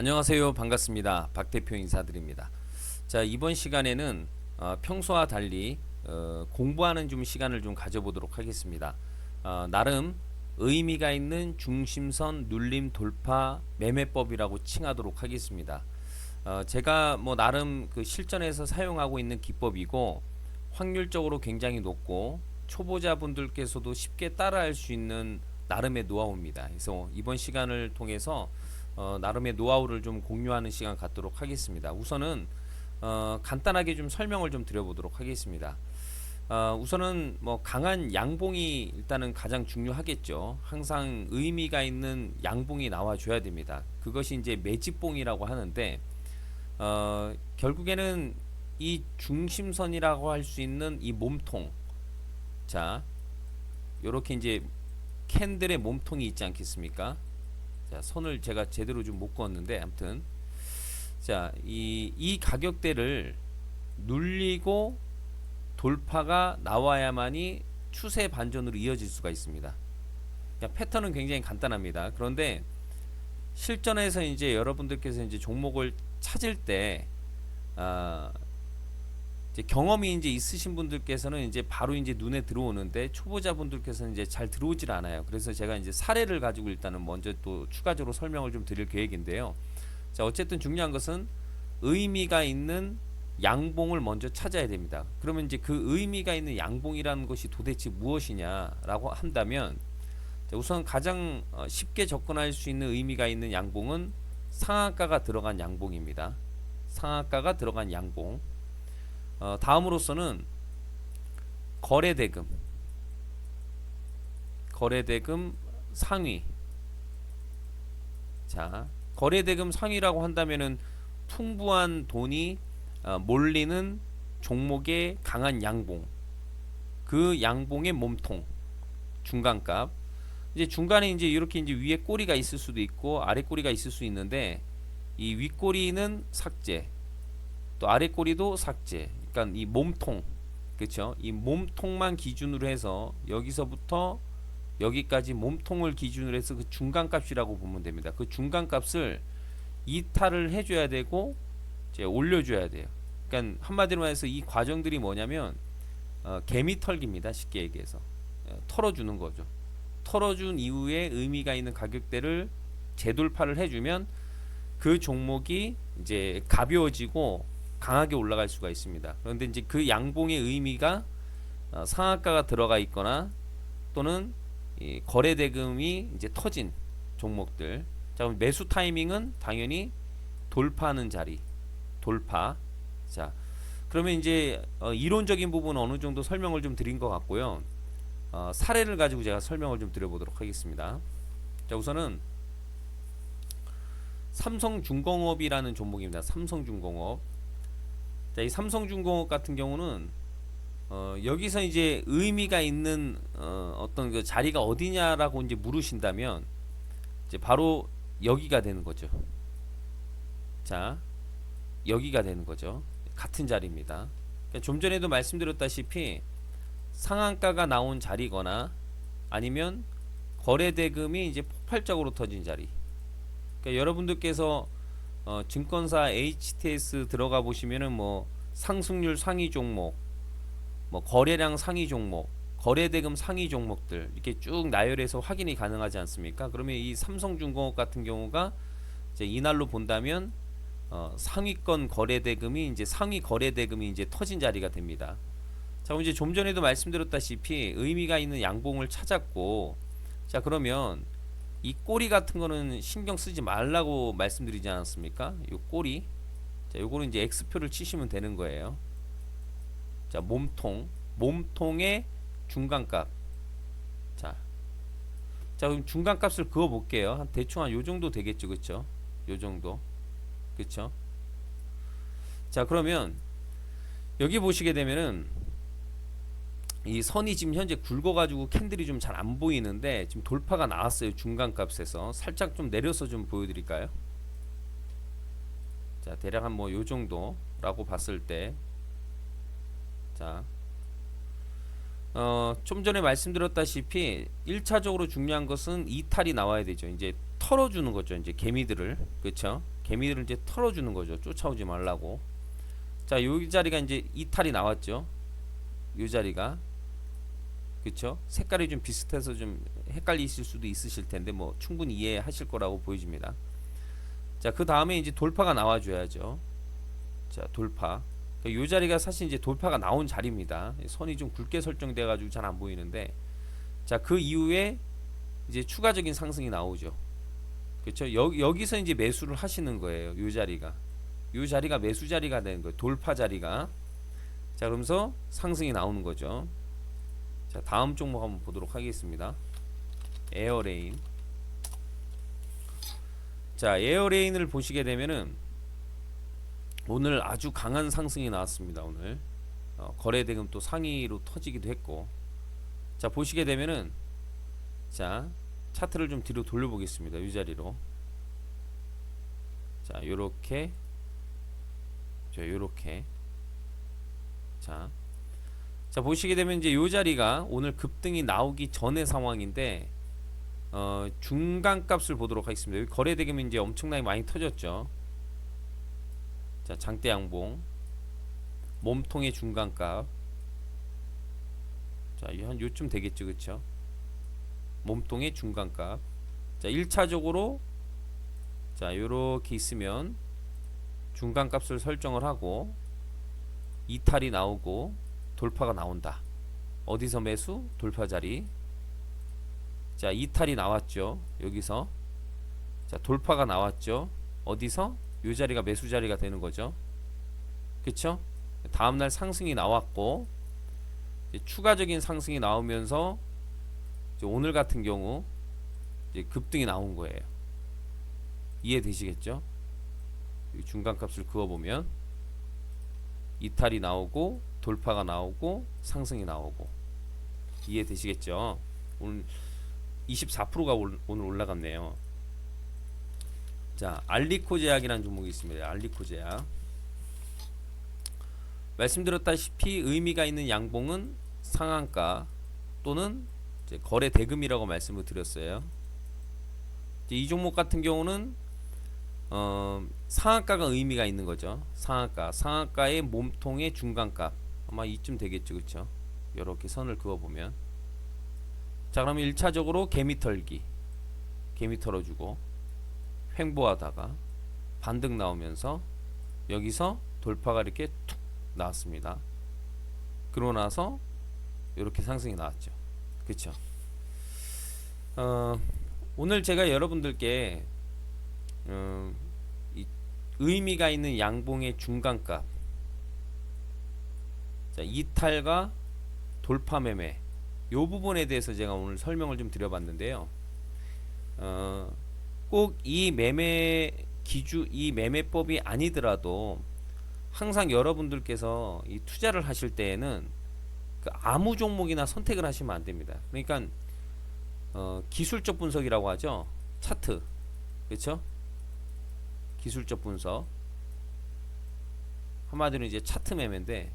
안녕하세요. 반갑습니다. 박 대표 인사드립니다. 자, 이번 시간에는 평소와 달리 공부하는 좀 시간을 좀 가져보도록 하겠습니다. 나름 의미가 있는 중심선 눌림 돌파 매매법이라고 칭하도록 하겠습니다. 제가 뭐 나름 그 실전에서 사용하고 있는 기법이고 확률적으로 굉장히 높고 초보자분들께서도 쉽게 따라할 수 있는 나름의 노하우입니다. 그래서 이번 시간을 통해서 나름의 노하우를 좀 공유하는 시간 갖도록 하겠습니다. 우선은 간단하게 좀 설명을 좀 드려보도록 하겠습니다. 우선은 뭐 강한 양봉이 일단은 가장 중요하겠죠. 항상 의미가 있는 양봉이 나와줘야 됩니다. 그것이 이제 매집봉이라고 하는데 결국에는 이 중심선이라고 할 수 있는 이 몸통, 자, 요렇게 이제 캔들의 몸통이 있지 않겠습니까? 자, 선을 제가 제대로 좀 못 그었는데 아무튼 자, 이 가격대를 눌리고 돌파가 나와야만이 추세 반전으로 이어질 수가 있습니다. 그러니까 패턴은 굉장히 간단합니다. 그런데 실전에서 이제 여러분들께서 이제 종목을 찾을 때 이제 경험이 이제 있으신 분들께서는 이제 바로 이제 눈에 들어오는데 초보자분들께서는 이제 잘 들어오질 않아요. 그래서 제가 이제 사례를 가지고 일단은 먼저 또 추가적으로 설명을 좀 드릴 계획인데요. 자, 어쨌든 중요한 것은 의미가 있는 양봉을 먼저 찾아야 됩니다. 그러면 이제 그 의미가 있는 양봉이라는 것이 도대체 무엇이냐라고 한다면, 자, 우선 가장 쉽게 접근할 수 있는 의미가 있는 양봉은 상한가가 들어간 양봉입니다. 상한가가 들어간 양봉. 다음으로서는 거래대금, 거래대금 상위. 자, 거래대금 상위라고 한다면은 풍부한 돈이 몰리는 종목의 강한 양봉, 그 양봉의 몸통, 중간값. 이제 중간에 이제 이렇게 이제 위에 꼬리가 있을 수도 있고 아래 꼬리가 있을 수 있는데, 이 윗꼬리는 삭제, 또 아래 꼬리도 삭제. 그러니까 이 몸통, 그렇죠? 이 몸통만 기준으로 해서 여기서부터 여기까지 몸통을 기준으로 해서 그 중간값이라고 보면 됩니다. 그 중간값을 이탈을 해줘야 되고 이제 올려줘야 돼요. 그러니까 한마디로 해서 이 과정들이 뭐냐면 개미 털기입니다. 쉽게 얘기해서 털어주는 거죠. 털어준 이후에 의미가 있는 가격대를 재돌파를 해주면 그 종목이 이제 가벼워지고 강하게 올라갈 수가 있습니다. 그런데 이제 그 양봉의 의미가 상한가가 들어가 있거나 또는 이 거래 대금이 이제 터진 종목들. 자, 그럼 매수 타이밍은 당연히 돌파하는 자리, 돌파. 자, 그러면 이제 이론적인 부분은 어느 정도 설명을 좀 드린 것 같고요. 사례를 가지고 제가 설명을 좀 드려보도록 하겠습니다. 자, 우선은 삼성중공업이라는 종목입니다. 삼성중공업. 자, 이 삼성중공업 같은 경우는 여기서 이제 의미가 있는 어떤 그 자리가 어디냐라고 이제 물으신다면 이제 바로 여기가 되는 거죠. 자, 여기가 되는 거죠. 같은 자리입니다. 그러니까 좀 전에도 말씀드렸다시피 상한가가 나온 자리거나 아니면 거래대금이 이제 폭발적으로 터진 자리. 그러니까 여러분들께서 증권사 HTS 들어가 보시면은 뭐 상승률 상위 종목, 뭐 거래량 상위 종목, 거래대금 상위 종목들 이렇게 쭉 나열해서 확인이 가능하지 않습니까? 그러면 이 삼성중공업 같은 경우가 이제 이날로 본다면 상위권 거래대금이 이제 상위 거래대금이 이제 터진 자리가 됩니다. 자, 이제 좀 전에도 말씀드렸다시피 의미가 있는 양봉을 찾았고, 자, 그러면 이 꼬리 같은 거는 신경 쓰지 말라고 말씀드리지 않았습니까? 이 꼬리. 자, 요거는 이제 X표를 치시면 되는 거예요. 자, 몸통의 중간값. 자, 그럼 중간값을 그어 볼게요. 한 대충 한 요 정도 되겠죠, 그렇죠? 요 정도, 그렇죠? 자, 그러면 여기 보시게 되면은 이 선이 지금 현재 굵어가지고 캔들이 좀 잘 안 보이는데 지금 돌파가 나왔어요. 중간값에서 살짝 좀 내려서 좀 보여드릴까요? 자, 대략 한 뭐 요 정도라고 봤을 때, 자, 좀 전에 말씀드렸다시피 1차적으로 중요한 것은 이탈이 나와야 되죠. 이제 털어주는 거죠. 이제 개미들을, 그렇죠? 개미들을 이제 털어주는 거죠. 쫓아오지 말라고. 자, 요 자리가 이제 이탈이 나왔죠. 요 자리가, 그렇죠? 색깔이 좀 비슷해서 좀 헷갈리실 수도 있으실 텐데 뭐 충분히 이해하실 거라고 보여집니다. 자, 그 다음에 이제 돌파가 나와줘야죠. 자, 돌파. 요 자리가 사실 이제 돌파가 나온 자리입니다. 선이 좀 굵게 설정돼 가지고 잘 안 보이는데, 자, 그 이후에 이제 추가적인 상승이 나오죠. 그렇죠? 여기서 이제 매수를 하시는 거예요. 요 자리가. 요 자리가 매수 자리가 되는 거예요. 돌파 자리가. 자, 그러면서 상승이 나오는 거죠. 자, 다음 종목 한번 보도록 하겠습니다. 에어레인. 자, 에어레인을 보시게 되면은 오늘 아주 강한 상승이 나왔습니다. 오늘 거래대금 또 상위로 터지기도 했고, 자, 보시게 되면은, 자, 차트를 좀 뒤로 돌려보겠습니다. 이 자리로. 자, 요렇게, 자, 요렇게. 자, 보시게 되면 이제 요 자리가 오늘 급등이 나오기 전의 상황인데, 중간 값을 보도록 하겠습니다. 여기 거래대금이 이제 엄청나게 많이 터졌죠. 자, 장대 양봉, 몸통의 중간값. 자, 한 요쯤 되겠죠, 그쵸? 몸통의 중간값. 자, 1차적으로, 자, 요렇게 있으면 중간값을 설정을 하고 이탈이 나오고 돌파가 나온다. 어디서 매수? 돌파 자리. 자, 이탈이 나왔죠. 여기서. 자, 돌파가 나왔죠. 어디서? 요 자리가 매수 자리가 되는 거죠. 그쵸? 다음날 상승이 나왔고, 추가적인 상승이 나오면서 이제 오늘 같은 경우 이제 급등이 나온 거예요. 이해되시겠죠? 중간값을 그어보면 이탈이 나오고 돌파가 나오고 상승이 나오고, 이해되시겠죠? 오늘 24%가 오늘 올라갔네요. 자, 알리코 제약이라는 종목이 있습니다. 알리코 제약. 말씀드렸다시피 의미가 있는 양봉은 상한가 또는 이제 거래 대금이라고 말씀을 드렸어요. 이제 이 종목 같은 경우는 상한가가 의미가 있는 거죠. 상한가의 몸통의 중간값, 아마 이쯤 되겠죠, 그렇죠? 이렇게 선을 그어보면, 자, 그러면 1차적으로 개미 털어주고 횡보하다가 반등 나오면서 여기서 돌파가 이렇게 툭 나왔습니다. 그러고 나서 이렇게 상승이 나왔죠. 그쵸? 오늘 제가 여러분들께 이 의미가 있는 양봉의 중간값, 자, 이탈과 돌파 매매, 요 부분에 대해서 제가 오늘 설명을 좀 드려봤는데요. 꼭 이 이 매매법이 아니더라도 항상 여러분들께서 이 투자를 하실 때에는 그 아무 종목이나 선택을 하시면 안 됩니다. 그러니까 기술적 분석이라고 하죠. 차트, 그렇죠? 기술적 분석, 한마디로 이제 차트 매매인데,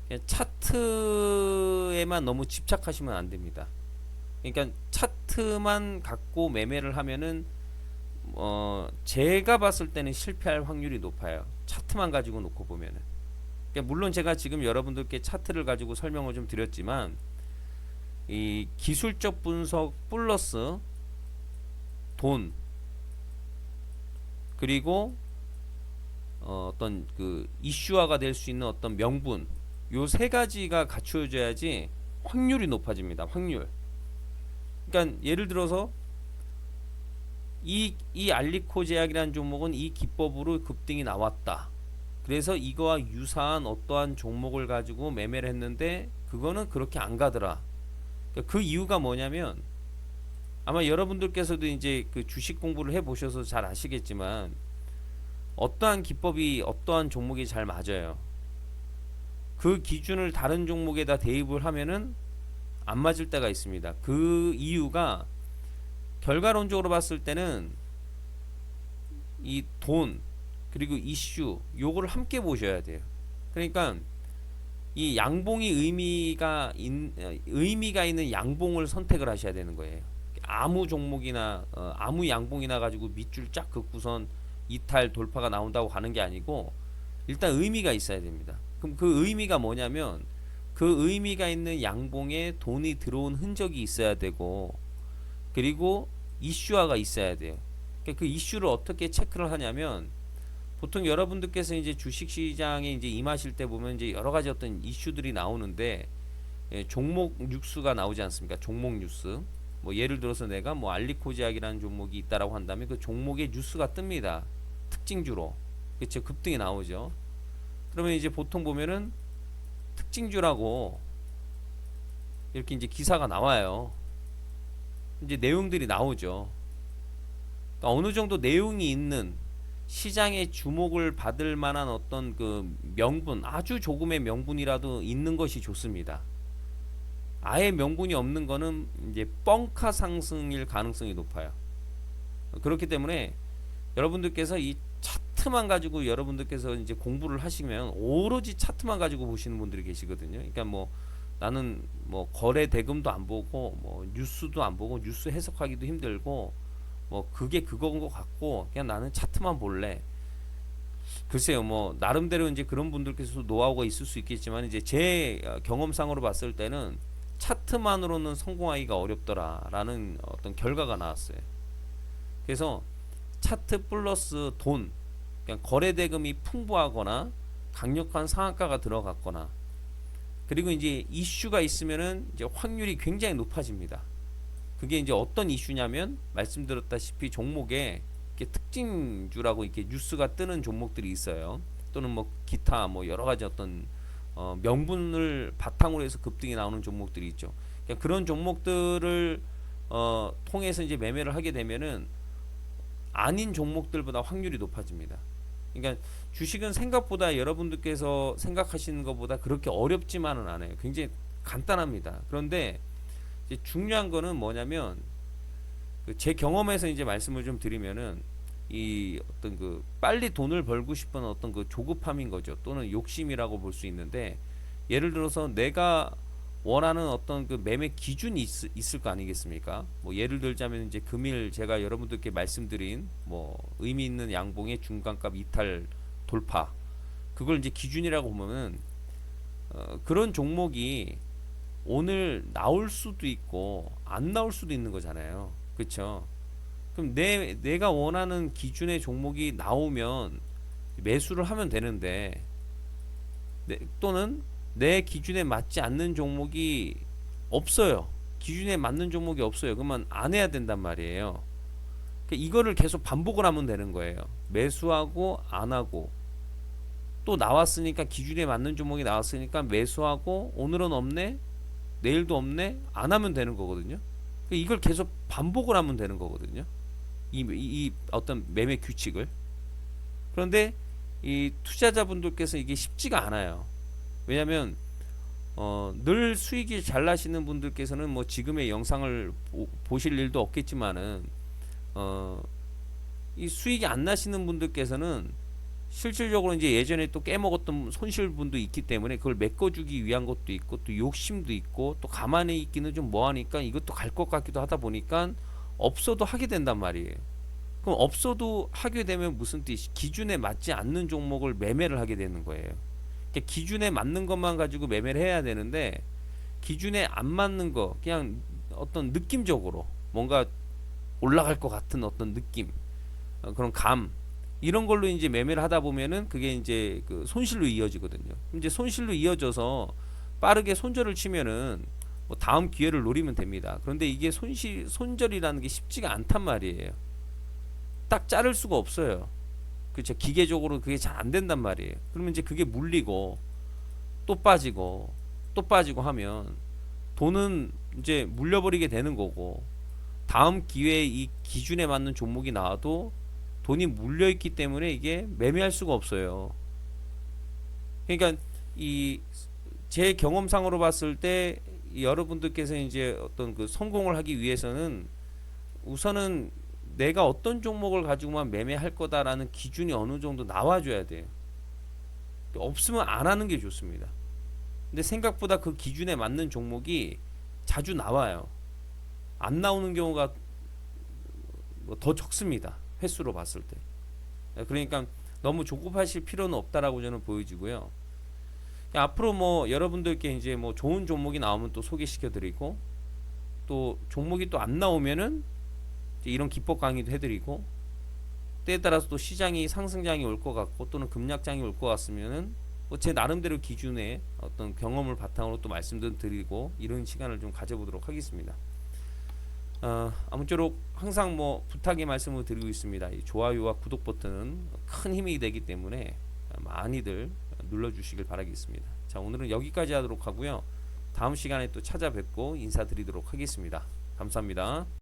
그냥 차트에만 너무 집착하시면 안 됩니다. 그러니까 차트만 갖고 매매를 하면은 제가 봤을 때는 실패할 확률이 높아요. 차트만 가지고 놓고 보면은. 그러니까 물론 제가 지금 여러분들께 차트를 가지고 설명을 좀 드렸지만, 이 기술적 분석 플러스 돈, 그리고 어떤 그 이슈화가 될 수 있는 어떤 명분, 요 세 가지가 갖추어져야지 확률이 높아집니다. 확률. 그러니까 예를 들어서 이 알리코 제약이라는 종목은 이 기법으로 급등이 나왔다. 그래서 이거와 유사한 어떠한 종목을 가지고 매매를 했는데 그거는 그렇게 안 가더라. 그러니까 그 이유가 뭐냐면, 아마 여러분들께서도 이제 그 주식 공부를 해보셔서 잘 아시겠지만, 어떠한 기법이 어떠한 종목이 잘 맞아요. 그 기준을 다른 종목에다 대입을 하면은 안 맞을 때가 있습니다. 그 이유가 결과론적으로 봤을 때는 이 돈 그리고 이슈 요거를 함께 보셔야 돼요. 그러니까 이 양봉이 의미가 있는 양봉을 선택을 하셔야 되는 거예요. 아무 종목이나 아무 양봉이나 가지고 밑줄 쫙 긋고선 이탈 돌파가 나온다고 가는 게 아니고 일단 의미가 있어야 됩니다. 그럼 그 의미가 뭐냐면 그 의미가 있는 양봉에 돈이 들어온 흔적이 있어야 되고 그리고 이슈화가 있어야 돼요. 그러니까 그 이슈를 어떻게 체크를 하냐면 보통 여러분들께서 이제 주식시장에 이제 임하실 때 보면 이제 여러 가지 어떤 이슈들이 나오는데 종목 뉴스가 나오지 않습니까? 종목 뉴스. 뭐 예를 들어서 내가 뭐 알리코지약이라는 종목이 있다라고 한다면 그 종목의 뉴스가 뜹니다. 특징주로. 그렇죠. 급등이 나오죠. 그러면 이제 보통 보면은 특징주라고 이렇게 이제 기사가 나와요. 이제 내용들이 나오죠. 그러니까 어느 정도 내용이 있는 시장의 주목을 받을 만한 어떤 그 명분, 아주 조금의 명분이라도 있는 것이 좋습니다. 아예 명분이 없는 거는 이제 뻥카 상승일 가능성이 높아요. 그렇기 때문에 여러분들께서 이 차트만 가지고 여러분들께서 이제 공부를 하시면 오로지 차트만 가지고 보시는 분들이 계시거든요. 그러니까 뭐 나는 뭐 거래 대금도 안 보고 뭐 뉴스도 안 보고 뉴스 해석하기도 힘들고 뭐 그게 그거인 것 같고 그냥 나는 차트만 볼래. 글쎄요, 뭐 나름대로 이제 그런 분들께서도 노하우가 있을 수 있겠지만 이제 제 경험상으로 봤을 때는 차트만으로는 성공하기가 어렵더라라는 어떤 결과가 나왔어요. 그래서 차트 플러스 돈, 그냥 거래 대금이 풍부하거나 강력한 상한가가 들어갔거나 그리고 이제 이슈가 있으면은 이제 확률이 굉장히 높아집니다. 그게 이제 어떤 이슈냐면 말씀드렸다시피 종목에 이렇게 특징주라고 이렇게 뉴스가 뜨는 종목들이 있어요. 또는 뭐 기타 뭐 여러 가지 어떤 명분을 바탕으로 해서 급등이 나오는 종목들이 있죠. 그러니까 그런 종목들을 통해서 이제 매매를 하게 되면은 아닌 종목들보다 확률이 높아집니다. 그러니까 주식은 생각보다 여러분들께서 생각하시는 것보다 그렇게 어렵지만은 않아요. 굉장히 간단합니다. 그런데 이제 중요한 거는 뭐냐면 제 경험에서 이제 말씀을 좀 드리면은 이 어떤 그 빨리 돈을 벌고 싶은 어떤 그 조급함인 거죠. 또는 욕심이라고 볼 수 있는데 예를 들어서 내가 원하는 어떤 그 매매 기준이 있을 거 아니겠습니까? 뭐 예를 들자면 이제 금일 제가 여러분들께 말씀드린 뭐 의미 있는 양봉의 중간값 이탈 돌파 그걸 이제 기준이라고 보면은 그런 종목이 오늘 나올 수도 있고 안 나올 수도 있는 거잖아요. 그렇죠? 그럼 내가 원하는 기준의 종목이 나오면 매수를 하면 되는데 또는 내 기준에 맞지 않는 종목이 없어요. 기준에 맞는 종목이 없어요. 그러면 안 해야 된단 말이에요. 그러니까 이거를 계속 반복을 하면 되는 거예요. 매수하고 안 하고 또 나왔으니까 기준에 맞는 종목이 나왔으니까 매수하고 오늘은 없네 내일도 없네 안 하면 되는 거거든요. 그러니까 이걸 계속 반복을 하면 되는 거거든요. 이 어떤 매매 규칙을. 그런데 이 투자자분들께서 이게 쉽지가 않아요. 왜냐하면 늘 수익이 잘 나시는 분들께서는 뭐 지금의 영상을 보실 일도 없겠지만은 이 수익이 안 나시는 분들께서는 실질적으로 이제 예전에 또 깨먹었던 손실분도 있기 때문에 그걸 메꿔주기 위한 것도 있고 또 욕심도 있고 또 가만히 있기는 좀 뭐하니까 이것도 갈 것 같기도 하다 보니까 없어도 하게 된단 말이에요. 그럼 없어도 하게 되면 무슨 뜻이 기준에 맞지 않는 종목을 매매를 하게 되는 거예요. 그러니까 기준에 맞는 것만 가지고 매매를 해야 되는데 기준에 안 맞는 거 그냥 어떤 느낌적으로 뭔가 올라갈 것 같은 어떤 느낌 그런 감 이런 걸로 이제 매매를 하다 보면은 그게 이제 그 손실로 이어지거든요. 이제 손실로 이어져서 빠르게 손절을 치면은 뭐 다음 기회를 노리면 됩니다. 그런데 이게 손절이라는 게 쉽지가 않단 말이에요. 딱 자를 수가 없어요. 그렇죠. 기계적으로 그게 잘 안 된단 말이에요. 그러면 이제 그게 물리고 또 빠지고 또 빠지고 하면 돈은 이제 물려버리게 되는 거고 다음 기회에 이 기준에 맞는 종목이 나와도 돈이 물려있기 때문에 이게 매매할 수가 없어요. 그러니까 이 제 경험상으로 봤을 때 여러분들께서 이제 어떤 그 성공을 하기 위해서는 우선은 내가 어떤 종목을 가지고만 매매할 거다라는 기준이 어느 정도 나와줘야 돼요. 없으면 안 하는 게 좋습니다. 근데 생각보다 그 기준에 맞는 종목이 자주 나와요. 안 나오는 경우가 뭐더 적습니다. 횟수로 봤을 때. 그러니까 너무 조급하실 필요는 없다라고 저는 보여지고요. 앞으로 뭐 여러분들께 이제 뭐 좋은 종목이 나오면 또 소개시켜 드리고, 또 종목이 또 안 나오면은 이런 기법 강의도 해드리고, 때에 따라서 또 시장이 상승장이 올 것 같고 또는 급락장이 올 것 같으면은 뭐제 나름대로 기준의 어떤 경험을 바탕으로 또 말씀도 드리고, 이런 시간을 좀 가져보도록 하겠습니다. 아무쪼록 항상 뭐 부탁의 말씀을 드리고 있습니다. 이 좋아요와 구독 버튼은 큰 힘이 되기 때문에 많이들 눌러주시길 바라겠습니다. 자, 오늘은 여기까지 하도록 하고요. 다음 시간에 또 찾아뵙고 인사드리도록 하겠습니다. 감사합니다.